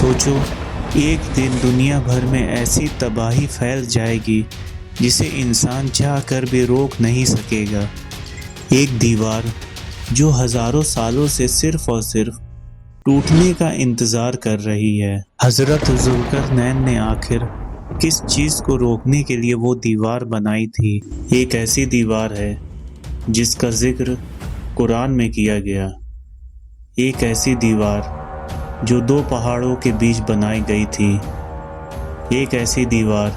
سوچو، ایک دن دنیا بھر میں ایسی تباہی پھیل جائے گی جسے انسان چاہ کر بھی روک نہیں سکے گا۔ ایک دیوار جو ہزاروں سالوں سے صرف اور صرف ٹوٹنے کا انتظار کر رہی ہے۔ حضرت ذوالقرنین نے آخر کس چیز کو روکنے کے لیے وہ دیوار بنائی تھی؟ ایک ایسی دیوار ہے جس کا ذکر قرآن میں کیا گیا، ایک ایسی دیوار جو دو پہاڑوں کے بیچ بنائی گئی تھی، ایک ایسی دیوار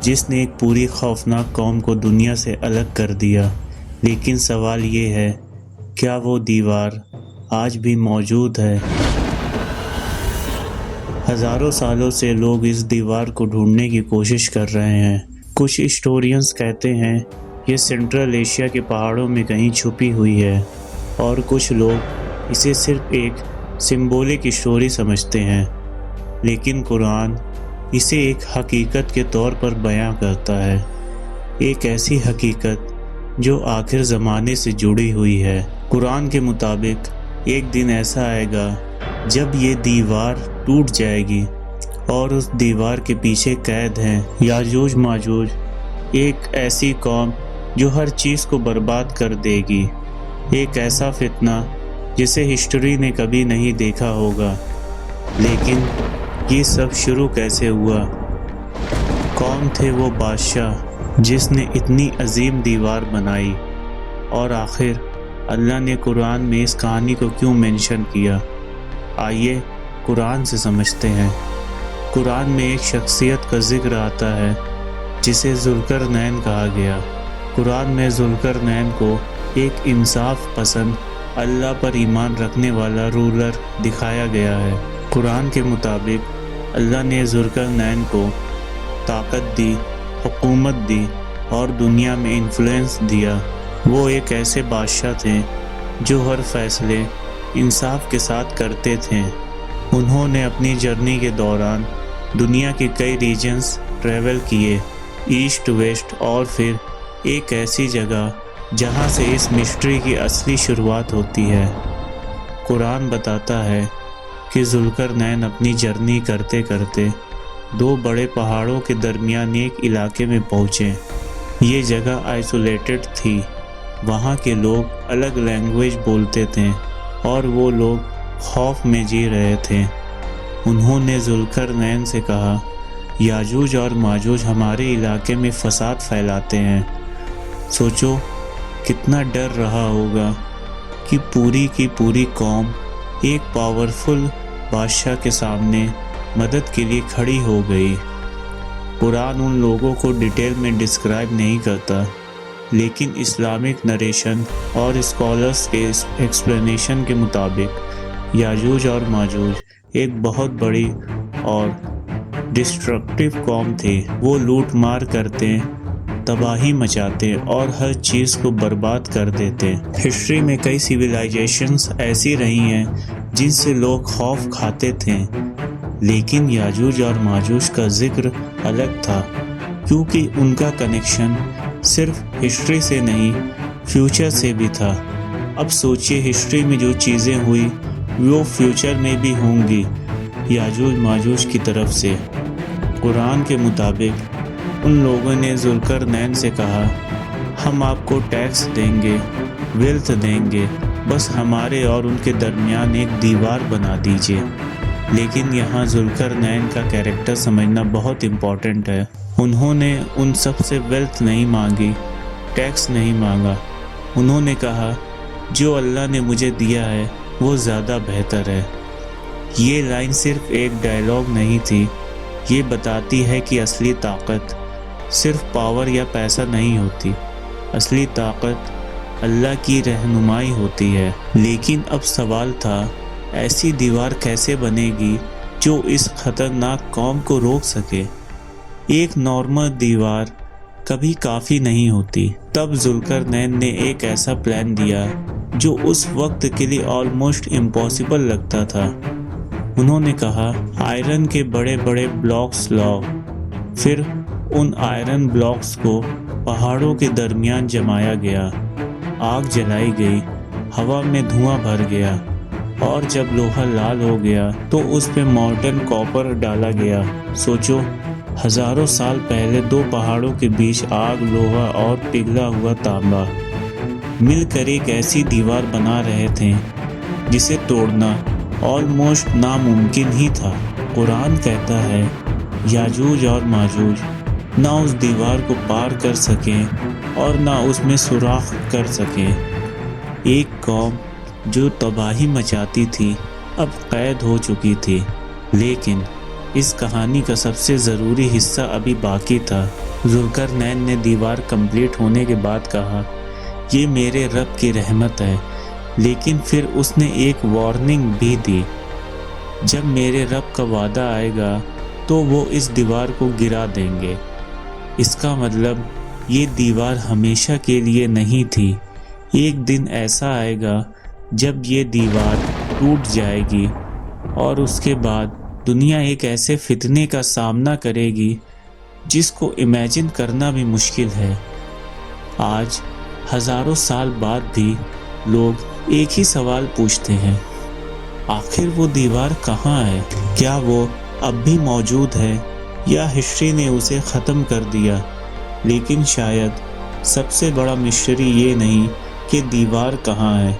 جس نے ایک پوری خوفناک قوم کو دنیا سے الگ کر دیا۔ لیکن سوال یہ ہے، کیا وہ دیوار آج بھی موجود ہے؟ ہزاروں سالوں سے لوگ اس دیوار کو ڈھونڈنے کی کوشش کر رہے ہیں۔ کچھ ہسٹورینز کہتے ہیں یہ سینٹرل ایشیا کے پہاڑوں میں کہیں چھپی ہوئی ہے، اور کچھ لوگ اسے صرف ایک سمبولک اسٹوری سمجھتے ہیں، لیکن قرآن اسے ایک حقیقت کے طور پر بیان کرتا ہے، ایک ایسی حقیقت جو آخر زمانے سے جڑی ہوئی ہے۔ قرآن کے مطابق ایک دن ایسا آئے گا جب یہ دیوار ٹوٹ جائے گی، اور اس دیوار کے پیچھے قید ہیں یاجوج ماجوج، ایک ایسی قوم جو ہر چیز کو برباد کر دے گی، ایک ایسا فتنہ جسے ہسٹری نے کبھی نہیں دیکھا ہوگا۔ لیکن یہ سب شروع کیسے ہوا؟ کون تھے وہ بادشاہ جس نے اتنی عظیم دیوار بنائی؟ اور آخر اللہ نے قرآن میں اس کہانی کو کیوں مینشن کیا؟ آئیے قرآن سے سمجھتے ہیں۔ قرآن میں ایک شخصیت کا ذکر آتا ہے جسے ذوالقرنین کہا گیا۔ قرآن میں ذوالقرنین کو ایک انصاف پسند، اللہ پر ایمان رکھنے والا رولر دکھایا گیا ہے۔ قرآن کے مطابق اللہ نے ذوالقرنین کو طاقت دی، حکومت دی اور دنیا میں انفلوئنس دیا۔ وہ ایک ایسے بادشاہ تھے جو ہر فیصلے انصاف کے ساتھ کرتے تھے۔ انہوں نے اپنی جرنی کے دوران دنیا کے کئی ریجنز ٹریول کیے، ایسٹ ویسٹ، اور پھر ایک ایسی جگہ جہاں سے اس مسٹری کی اصلی شروعات ہوتی ہے۔ قرآن بتاتا ہے کہ ذوالقرنین اپنی جرنی کرتے کرتے دو بڑے پہاڑوں کے درمیان ایک علاقے میں پہنچے۔ یہ جگہ آئسولیٹڈ تھی، وہاں کے لوگ الگ لینگویج بولتے تھے اور وہ لوگ خوف میں جی رہے تھے۔ انہوں نے ذوالقرنین سے کہا، یاجوج اور ماجوج ہمارے علاقے میں فساد پھیلاتے ہیں۔ سوچو کتنا ڈر رہا ہوگا کہ پوری کی پوری قوم ایک پاورفل بادشاہ کے سامنے مدد کے لیے کھڑی ہو گئی۔ قرآن ان لوگوں کو ڈیٹیل میں ڈسکرائب نہیں کرتا، لیکن اسلامک نریشن اور اسکالرز کے ایکسپلینیشن کے مطابق یاجوج اور ماجوج ایک بہت بڑی اور ڈسٹرکٹیو قوم تھی۔ وہ لوٹ مار کرتے، تباہی مچاتے اور ہر چیز کو برباد کر دیتے۔ ہسٹری میں کئی سیولائزیشنز ایسی رہی ہیں جن سے لوگ خوف کھاتے تھے، لیکن یاجوج اور ماجوج کا ذکر الگ تھا، کیونکہ ان کا کنیکشن صرف ہسٹری سے نہیں، فیوچر سے بھی تھا۔ اب سوچئے ہسٹری میں جو چیزیں ہوئی وہ فیوچر میں بھی ہوں گی یاجوج ماجوج کی طرف سے۔ قرآن کے مطابق ان لوگوں نے ذوالقرنین سے کہا، ہم آپ کو ٹیکس دیں گے، ویلتھ دیں گے، بس ہمارے اور ان کے درمیان ایک دیوار بنا دیجئے۔ لیکن یہاں ذوالقرنین کا کیریکٹر سمجھنا بہت امپورٹنٹ ہے۔ انہوں نے ان سب سے ویلتھ نہیں مانگی، ٹیکس نہیں مانگا۔ انہوں نے کہا، جو اللہ نے مجھے دیا ہے وہ زیادہ بہتر ہے۔ یہ لائن صرف ایک ڈائلاگ نہیں تھی، یہ بتاتی ہے کہ اصلی طاقت صرف پاور یا پیسہ نہیں ہوتی، اصلی طاقت اللہ کی رہنمائی ہوتی ہے۔ لیکن اب سوال تھا، ایسی دیوار کیسے بنے گی جو اس خطرناک قوم کو روک سکے؟ ایک نارمل دیوار کبھی کافی نہیں ہوتی۔ تب ذوالقرنین نے ایک ایسا پلان دیا جو اس وقت کے لیے آلموسٹ امپاسبل لگتا تھا۔ انہوں نے کہا، آئرن کے بڑے بڑے بلاکس لاؤ، پھر ان آئرن بلاکس کو پہاڑوں کے درمیان جمایا گیا، آگ جلائی گئی، ہوا میں دھواں بھر گیا، اور جب لوہا لال ہو گیا تو اس پہ مارٹن کاپر ڈالا گیا۔ سوچو، ہزاروں سال پہلے دو پہاڑوں کے بیچ آگ، لوہا اور پگھلا ہوا تانبا مل کر ایک ایسی دیوار بنا رہے تھے جسے توڑنا آلموسٹ ناممکن ہی تھا۔ قرآن کہتا ہے یاجوج اور ماجوج نہ اس دیوار کو پار کر سکیں اور نہ اس میں سوراخ کر سکیں۔ ایک قوم جو تباہی مچاتی تھی اب قید ہو چکی تھی، لیکن اس کہانی کا سب سے ضروری حصہ ابھی باقی تھا۔ ذوالقرنین نے دیوار کمپلیٹ ہونے کے بعد کہا، یہ میرے رب کی رحمت ہے، لیکن پھر اس نے ایک وارننگ بھی دی، جب میرے رب کا وعدہ آئے گا تو وہ اس دیوار کو گرا دیں گے۔ اس کا مطلب یہ دیوار ہمیشہ کے لیے نہیں تھی، ایک دن ایسا آئے گا جب یہ دیوار ٹوٹ جائے گی اور اس کے بعد دنیا ایک ایسے فتنے کا سامنا کرے گی جس کو امیجن کرنا بھی مشکل ہے۔ آج ہزاروں سال بعد بھی لوگ ایک ہی سوال پوچھتے ہیں، آخر وہ دیوار کہاں ہے؟ کیا وہ اب بھی موجود ہے یا ہسٹری نے اسے ختم کر دیا؟ لیکن شاید سب سے بڑا مسٹری یہ نہیں کہ دیوار کہاں ہے،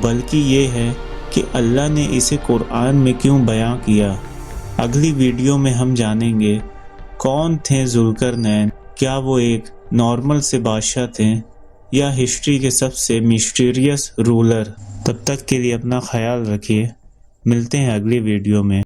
بلکہ یہ ہے کہ اللہ نے اسے قرآن میں کیوں بیان کیا۔ اگلی ویڈیو میں ہم جانیں گے کون تھے ذوالقرنین، کیا وہ ایک نارمل سے بادشاہ تھے یا ہسٹری کے سب سے مسٹیریس رولر۔ تب تک کے لیے اپنا خیال رکھیے، ملتے ہیں اگلی ویڈیو میں۔